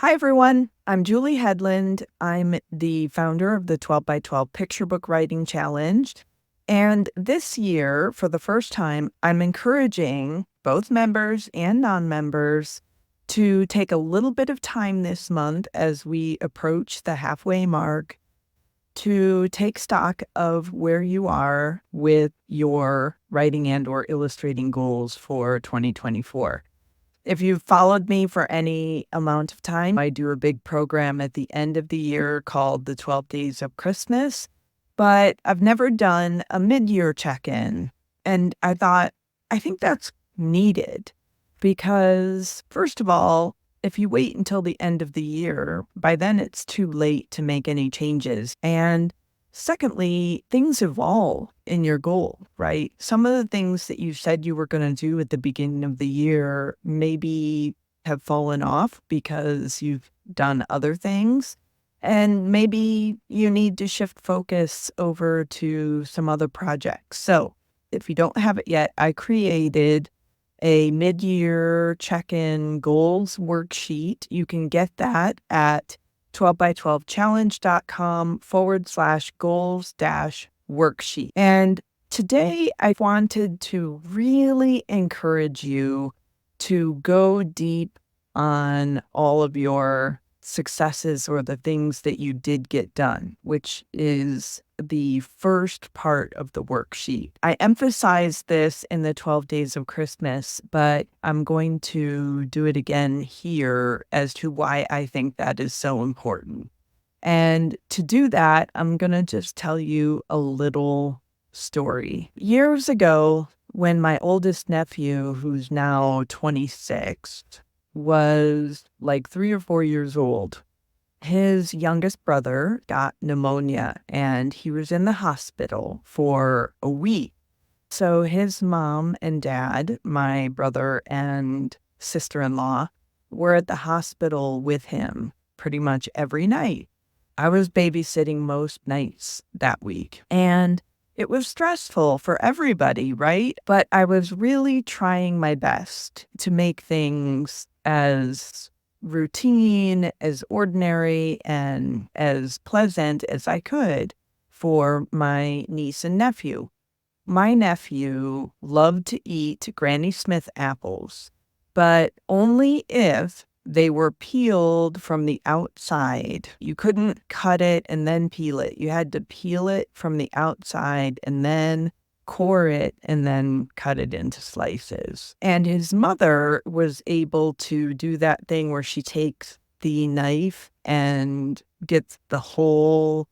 Hi, everyone. I'm Julie Hedlund. I'm the founder of the 12 by 12 Picture Book Writing Challenge. And this year, for the first time, I'm encouraging both members and non-members to take a little bit of time this month as we approach the halfway mark to take stock of where you are with your writing and or illustrating goals for 2024. If you've followed me for any amount of time, I do a big program at the end of the year called the 12 Days of Christmas, but I've never done a mid-year check-in. And I think that's needed because, first of all, if you wait until the end of the year, by then it's too late to make any changes. And secondly, things evolve in your goal, right? Some of the things that you said you were going to do at the beginning of the year maybe have fallen off because you've done other things. And maybe you need to shift focus over to some other projects. So if you don't have it yet, I created a mid-year check-in goals worksheet. You can get that at 12by12challenge.com/goals-worksheet. And today I wanted to really encourage you to go deep on all of your successes or the things that you did get done, which is the first part of the worksheet. I emphasized this in the 12 Days of Christmas, but I'm going to do it again here as to why I think that is so important. And to do that, I'm going to just tell you a little story. Years ago, when my oldest nephew, who's now 26, was like 3 or 4 years old, his youngest brother got pneumonia and he was in the hospital for a week. So his mom and dad, my brother and sister-in-law, were at the hospital with him pretty much every night. I was babysitting most nights that week, and it was stressful for everybody, right? But I was really trying my best to make things as routine, as ordinary, and as pleasant as I could for my niece and nephew. My nephew loved to eat Granny Smith apples, but only if they were peeled from the outside. You couldn't cut it and then peel it. You had to peel it from the outside and then core it and then cut it into slices. And his mother was able to do that thing where she takes the knife and gets the whole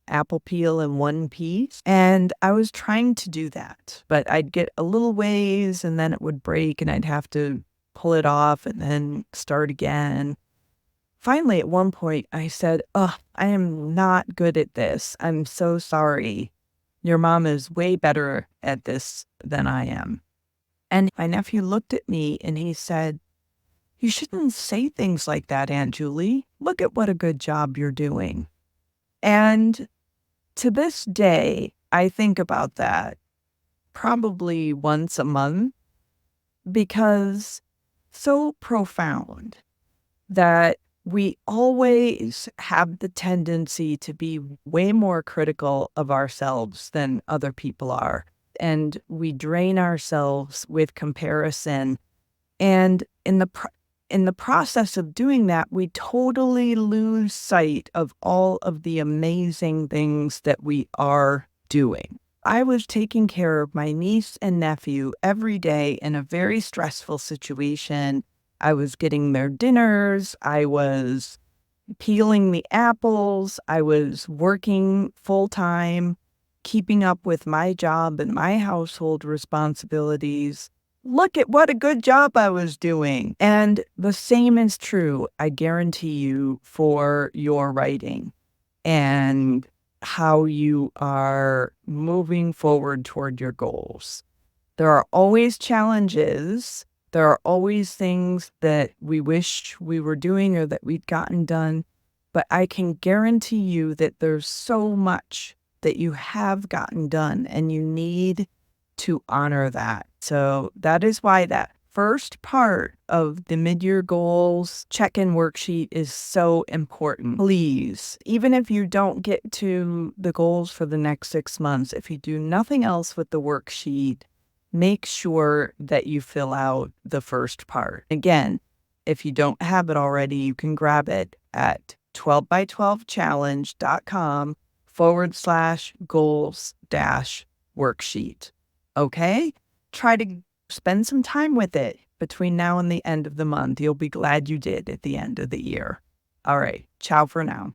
apple peel in one piece. And I was trying to do that, but I'd get a little ways and then it would break and I'd have to pull it off and then start again. Finally, at one point, I said, "Oh, I am not good at this. I'm so sorry. Your mom is way better at this than I am." And my nephew looked at me and he said, "You shouldn't say things like that, Aunt Julie. Look at what a good job you're doing." And to this day, I think about that probably once a month because so profound that we always have the tendency to be way more critical of ourselves than other people are. And we drain ourselves with comparison. And in the process of doing that, we totally lose sight of all of the amazing things that we are doing. I was taking care of my niece and nephew every day in a very stressful situation. I was getting their dinners. I was peeling the apples. I was working full time, keeping up with my job and my household responsibilities. Look at what a good job I was doing. And the same is true, I guarantee you, for your writing and how you are moving forward toward your goals. There are always challenges. There are always things that we wish we were doing or that we'd gotten done. But I can guarantee you that there's so much that you have gotten done and you need to honor that. So that is why that first part of the mid-year goals check-in worksheet is so important. Please, even if you don't get to the goals for the next 6 months, if you do nothing else with the worksheet, make sure that you fill out the first part. Again, if you don't have it already, you can grab it at 12by12challenge.com/goals-worksheet. Okay? Try to spend some time with it between now and the end of the month. You'll be glad you did at the end of the year. All right. Ciao for now.